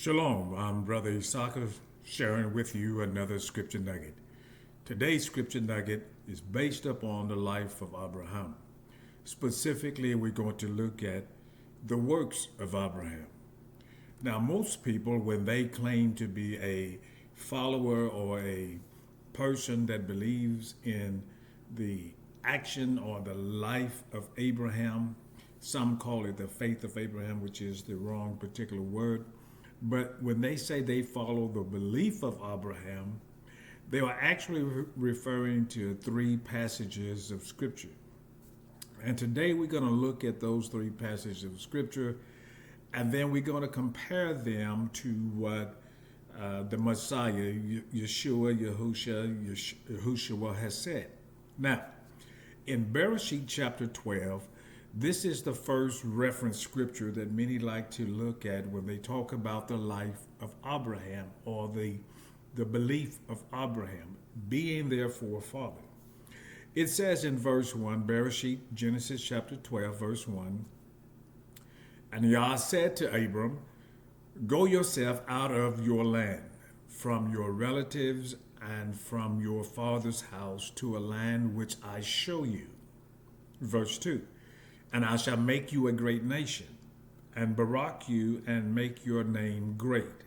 Shalom, I'm Brother Isaka sharing with you another Scripture Nugget. Today's Scripture Nugget is based upon the life of Abraham. Specifically, we're going to look at the works of Abraham. Now, most people, when they claim to be a follower or a person that believes in the action or the life of Abraham, some call it the faith of Abraham, which is the wrong particular word. But when they say they follow the belief of Abraham, they are actually referring to three passages of Scripture. And today we're going to look at those three passages of Scripture, and then we're going to compare them to what the Messiah, Yeshua, Yahushua has said. Now, in Bereshit chapter 12, this is the first reference scripture that many like to look at when they talk about the life of Abraham or the belief of Abraham being their forefather. It says in verse 1, Bereshit, Genesis chapter 12, verse 1, "And Yah said to Abram, Go yourself out of your land, from your relatives and from your father's house to a land which I show you." Verse 2, "And I shall make you a great nation, and barak you, and make your name great,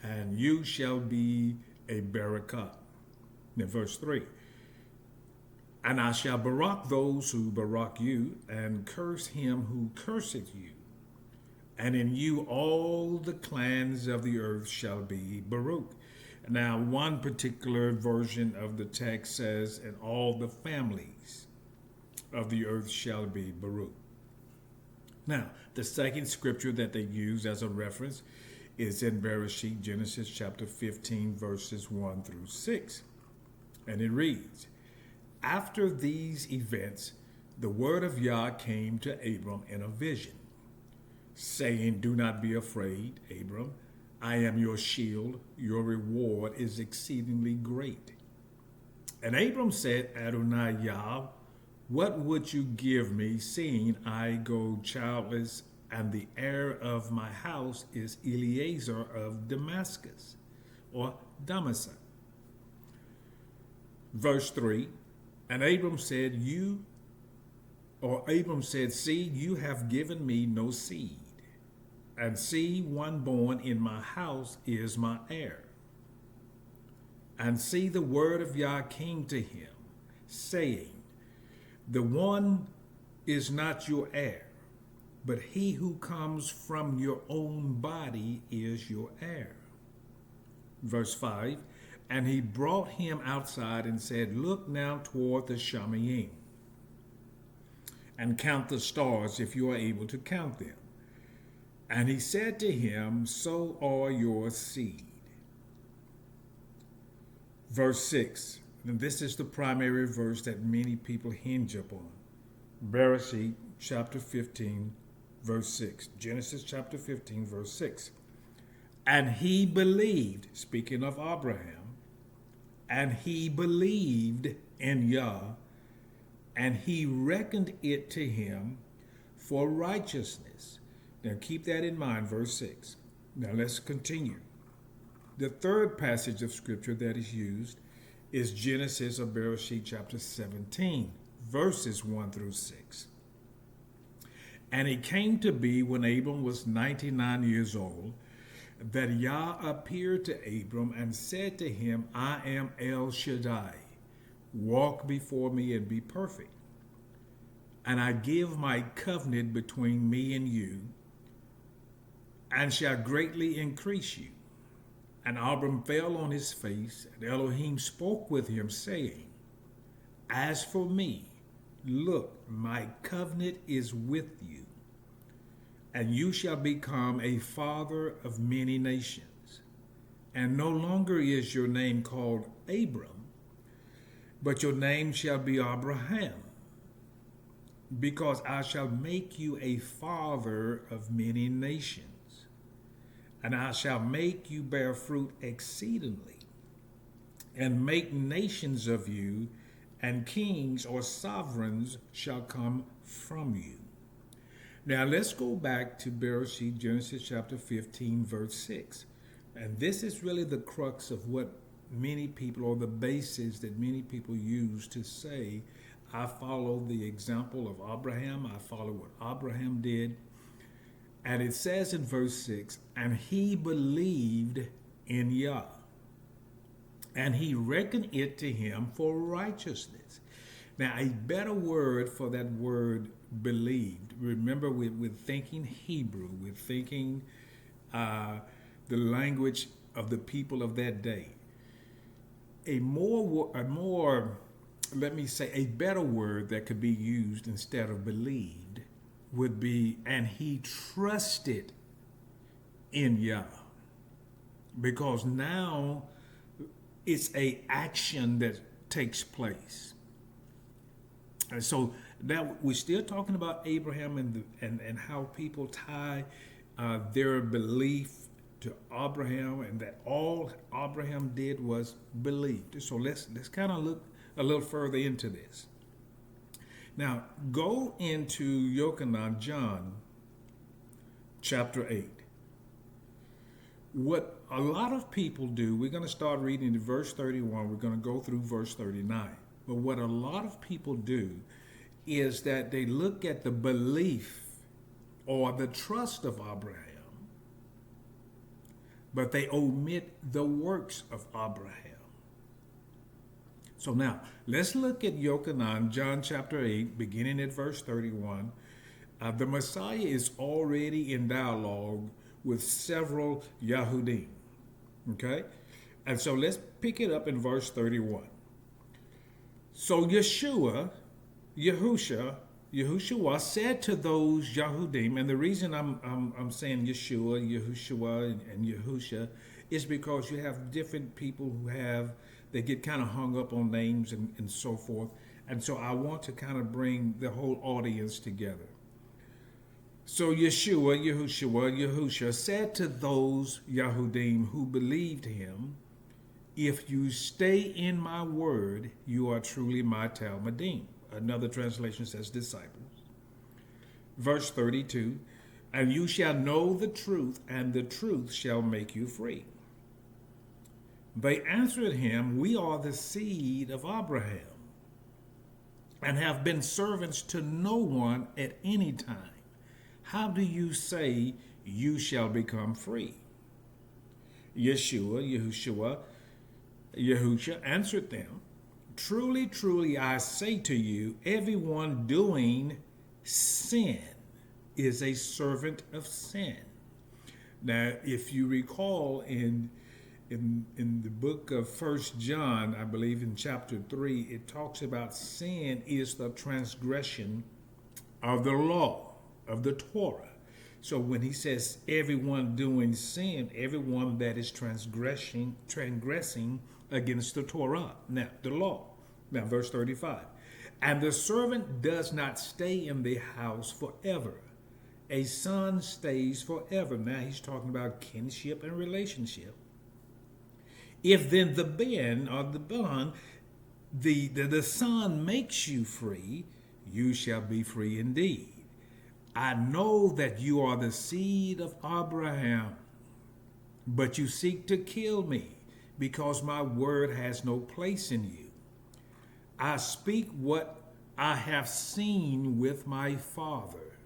and you shall be a barakah." Now, verse 3, "And I shall barak those who barak you, and curse him who curseth you. And in you all the clans of the earth shall be baruch." Now, one particular version of the text says, "And all the families of the earth shall be baruch." Now, the second scripture that they use as a reference is in Bereshit, Genesis chapter 15, verses 1 through 6. And it reads, "After these events, the word of Yah came to Abram in a vision, saying, Do not be afraid, Abram. I am your shield. Your reward is exceedingly great." And Abram said, "Adonai Yah, what would you give me, seeing I go childless, and the heir of my house is Eliezer of Damascus," or Damascus? Verse 3, "And Abram said, See, you have given me no seed, and see, one born in my house is my heir. And see, the word of Yah came to him, saying, The one is not your heir, but he who comes from your own body is your heir." Verse 5, "And he brought him outside and said, Look now toward the Shamayim, and count the stars if you are able to count them. And he said to him, So are your seed." Verse 6, and this is the primary verse that many people hinge upon. Bereshit chapter 15, verse 6. Genesis chapter 15, verse 6. "And he believed," speaking of Abraham, "and he believed in Yah, and he reckoned it to him for righteousness." Now keep that in mind, verse 6. Now let's continue. The third passage of scripture that is used is Genesis or Bereshit chapter 17, verses 1 through 6. "And it came to be when Abram was 99 years old, that Yah appeared to Abram and said to him, I am El Shaddai. Walk before me and be perfect. And I give my covenant between me and you, and shall greatly increase you. And Abram fell on his face, and Elohim spoke with him, saying, As for me, look, my covenant is with you, and you shall become a father of many nations. And no longer is your name called Abram, but your name shall be Abraham, because I shall make you a father of many nations. And I shall make you bear fruit exceedingly, and make nations of you, and kings or sovereigns shall come from you. Now let's go back to Bereshit, Genesis chapter 15, verse 6. And this is really the crux of what many people, or the basis that many people use to say, I follow the example of Abraham, I follow what Abraham did. And it says in verse 6, and he believed in Yah, and he reckoned it to him for righteousness. Now, a better word for that word believed. Remember, we're thinking Hebrew. We're thinking the language of the people of that day. A more, let me say, a better word that could be used instead of believed would be, and he trusted in Yah. Because now it's a action that takes place. And so now we're still talking about Abraham and how people tie their belief to Abraham, and that all Abraham did was believe. So let's kind of look a little further into this. Now go into Yochanan, John chapter 8. What a lot of people do, we're going to start reading to verse 31. We're going to go through verse 39. But what a lot of people do is that they look at the belief or the trust of Abraham, but they omit the works of Abraham. So now, let's look at Yochanan, John chapter 8, beginning at verse 31. The Messiah is already in dialogue with several Yahudim. Okay? And so let's pick it up in verse 31. So Yeshua said to those Yahudim, and the reason I'm saying Yeshua, and Yahusha is because you have different people they get kind of hung up on names and so forth. And so I want to kind of bring the whole audience together. So Yahusha said to those Yahudim who believed him, if you stay in my word, you are truly my Talmudim. Another translation says disciples. Verse 32, and you shall know the truth, and the truth shall make you free. They answered him, we are the seed of Abraham, and have been servants to no one at any time. How do you say you shall become free? Yahusha answered them, truly, truly, I say to you, everyone doing sin is a servant of sin. Now, if you recall in the book of 1 John, I believe in chapter 3, it talks about sin is the transgression of the law, of the Torah. So when he says everyone doing sin, everyone that is transgressing against the Torah, now the law. Now verse 35, and the servant does not stay in the house forever. A son stays forever. Now he's talking about kinship and relationship. If then the ben or the bond, the son makes you free, you shall be free indeed. I know that you are the seed of Abraham, but you seek to kill me because my word has no place in you. I speak what I have seen with my Father,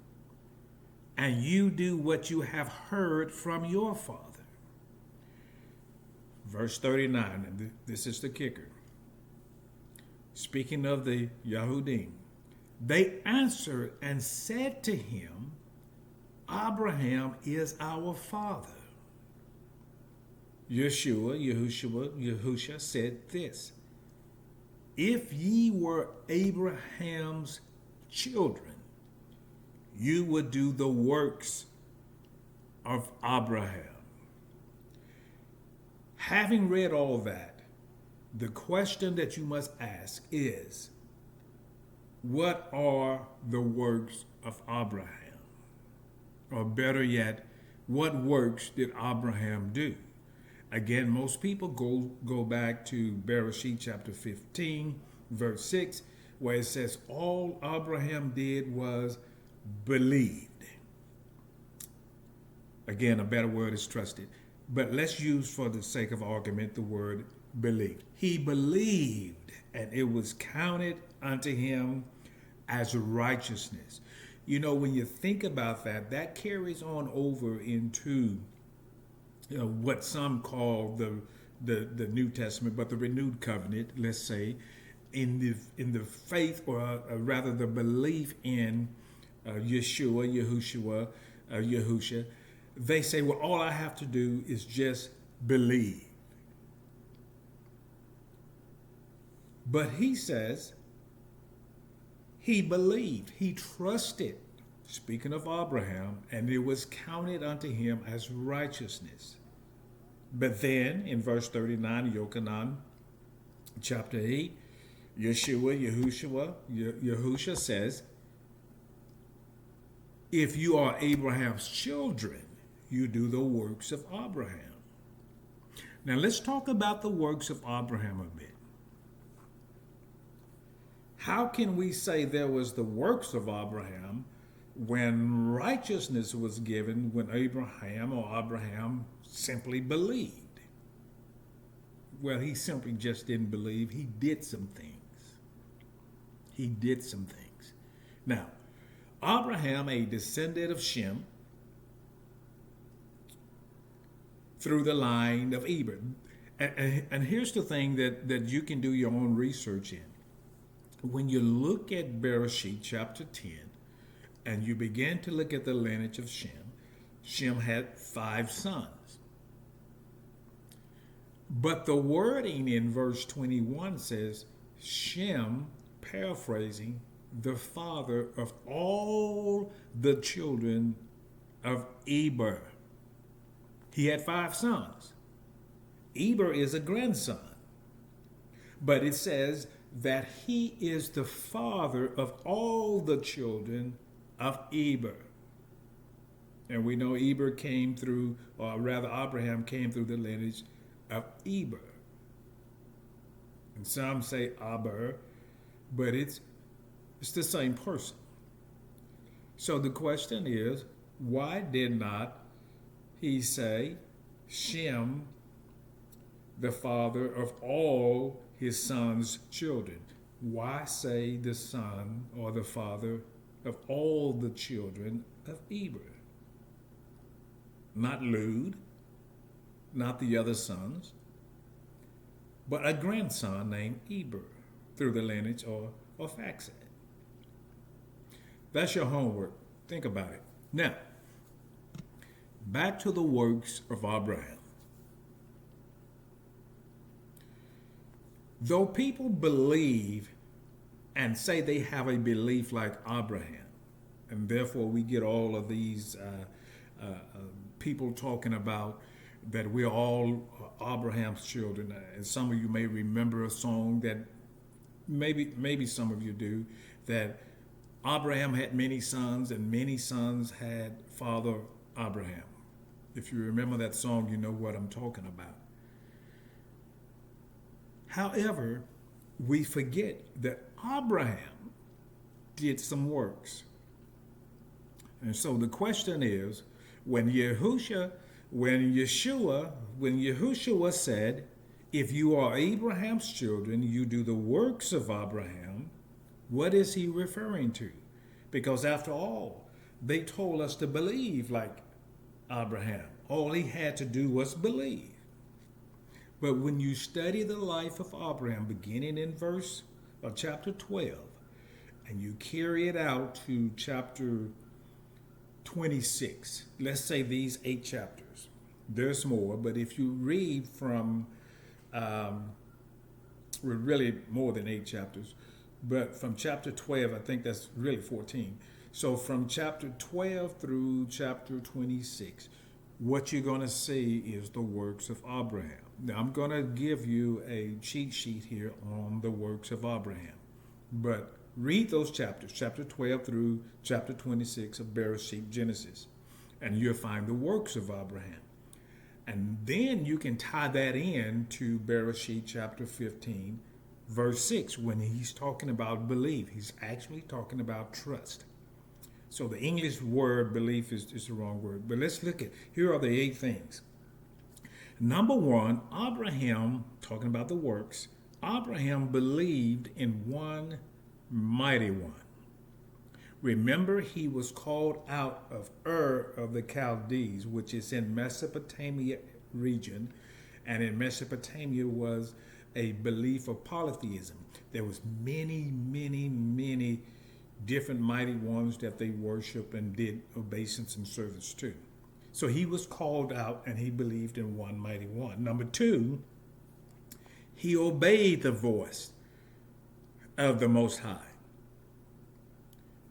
and you do what you have heard from your father. Verse 39, and this is the kicker. Speaking of the Yahudim, they answered and said to him, Abraham is our father. Yahusha said this, if ye were Abraham's children, you would do the works of Abraham. Having read all that, the question that you must ask is, what are the works of Abraham? Or better yet, what works did Abraham do? Again, most people go back to Bereshit chapter 15, verse 6, where it says all Abraham did was believed. Again, a better word is trusted. But let's use, for the sake of argument, the word believed. He believed, and it was counted unto him as righteousness. You know, when you think about that, that carries on over into what some call the New Testament, but the renewed covenant, let's say, in the faith, or rather the belief in Yeshua, Yahushua, Yahusha. They say, well, all I have to do is just believe. But he says he believed, he trusted, speaking of Abraham, and it was counted unto him as righteousness. But then in verse 39, Yochanan, chapter 8, Yahusha says, if you are Abraham's children, you do the works of Abraham. Now let's talk about the works of Abraham a bit. How can we say there was the works of Abraham when righteousness was given, when Abraham simply believed? Well, he simply just didn't believe. He did some things. He did some things. Now, Abraham, a descendant of Shem, through the line of Eber. And here's the thing that you can do your own research in. When you look at Bereshit chapter 10, and you begin to look at the lineage of Shem, Shem had 5 sons. But the wording in verse 21 says, Shem, paraphrasing, the father of all the children of Eber. He had 5 sons. Eber is a grandson. But it says that he is the father of all the children of Eber. And we know Eber came through, or rather Abraham came through the lineage of Eber. And some say Aber, but it's the same person. So the question is, why did not he say Shem, the father of all his son's children? Why say the son or the father of all the children of Eber? Not Lud, not the other sons, but a grandson named Eber through the lineage or Faxad. That's your homework. Think about it. Now, back to the works of Abraham. Though people believe and say they have a belief like Abraham, and therefore we get all of these people talking about that we're all Abraham's children. And some of you may remember a song that maybe some of you do, that Abraham had many sons and many sons had Father Abraham. If you remember that song, you know what I'm talking about. However, we forget that Abraham did some works. And so the question is, when Yahushua said, if you are Abraham's children, you do the works of Abraham, what is he referring to? Because after all, they told us to believe like Abraham. All he had to do was believe. But when you study the life of Abraham, beginning in chapter 12, and you carry it out to chapter 26, let's say these 8 chapters. There's more, but if you read from, really more than 8 chapters, but from chapter 12, I think that's really 14. So from chapter 12 through chapter 26, what you're going to see is the works of Abraham. Now, I'm going to give you a cheat sheet here on the works of Abraham. But read those chapters, chapter 12 through chapter 26 of Bereshit, Genesis, and you'll find the works of Abraham. And then you can tie that in to Bereshit chapter 15, verse 6, when he's talking about belief. He's actually talking about trust. So the English word belief is the wrong word. But let's look at, here are the 8 things. Number 1, Abraham, talking about the works, Abraham believed in one mighty one. Remember, he was called out of Ur of the Chaldees, which is in Mesopotamia region. And in Mesopotamia was a belief of polytheism. There was many, many, many different mighty ones that they worship and did obeisance and service to. So he was called out and he believed in one mighty one. Number 2, he obeyed the voice of the Most High.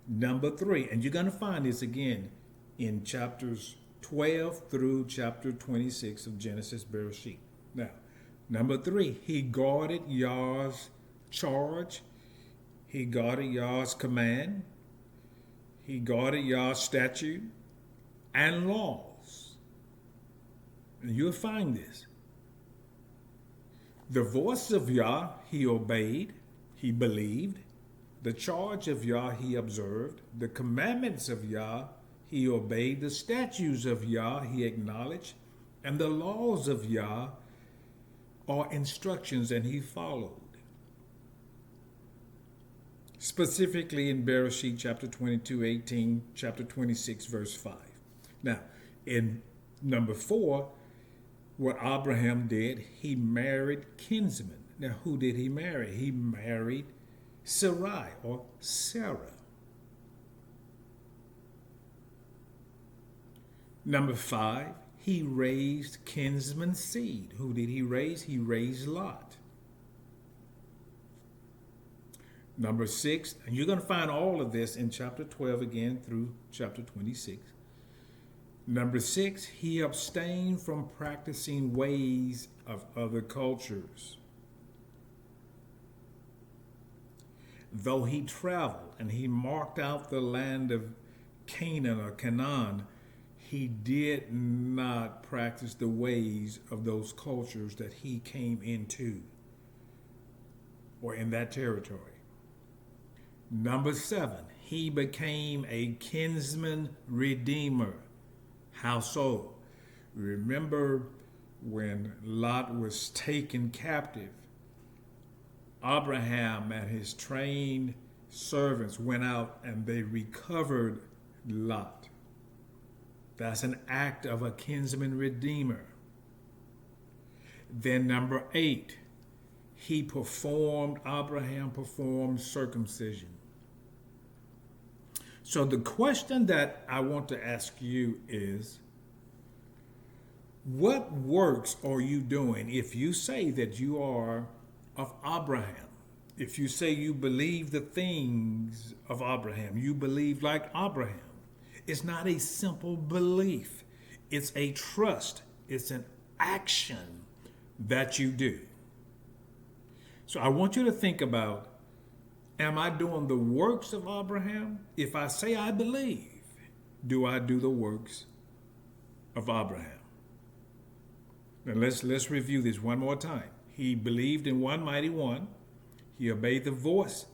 Number 3, and you're going to find this again in chapters 12 through chapter 26 of Genesis Bereshit. Now, number 3, he guarded Yah's charge. He guarded Yah's command. He guarded Yah's statute and laws. And you'll find this. The voice of Yah he obeyed, he believed. The charge of Yah he observed. The commandments of Yah he obeyed. The statutes of Yah he acknowledged. And the laws of Yah are instructions and he followed. Specifically in Bereshit chapter 22:18, chapter 26, verse 5. Now, in number 4, what Abraham did, he married kinsmen. Now, who did he marry? He married Sarai or Sarah. Number 5, he raised kinsman's seed. Who did he raise? He raised Lot. Number 6, and you're going to find all of this in chapter 12 again through chapter 26. Number 6, he abstained from practicing ways of other cultures. Though he traveled and he marked out the land of Canaan or Canaan, he did not practice the ways of those cultures that he came into or in that territory. Number 7, he became a kinsman redeemer. How so? Remember when Lot was taken captive, Abraham and his trained servants went out and they recovered Lot. That's an act of a kinsman redeemer. Then number 8, Abraham performed circumcision. So the question that I want to ask you is, what works are you doing if you say that you are of Abraham? If you say you believe the things of Abraham, you believe like Abraham. It's not a simple belief. It's a trust. It's an action that you do. So I want you to think about, am I doing the works of Abraham? If I say I believe, do I do the works of Abraham? Now let's review this one more time. He believed in one mighty one. He obeyed the voice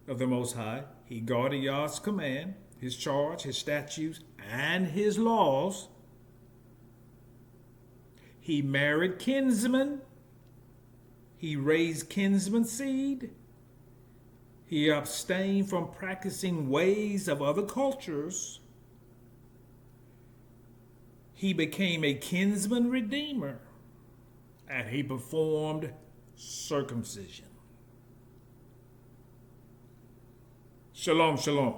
of the Most High. He guarded Yah's command, his charge, his statutes, and his laws. He married kinsmen. He raised kinsman's seed. He abstained from practicing ways of other cultures. He became a kinsman redeemer. And he performed circumcision. Shalom, shalom.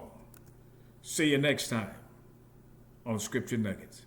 See you next time on Scripture Nuggets.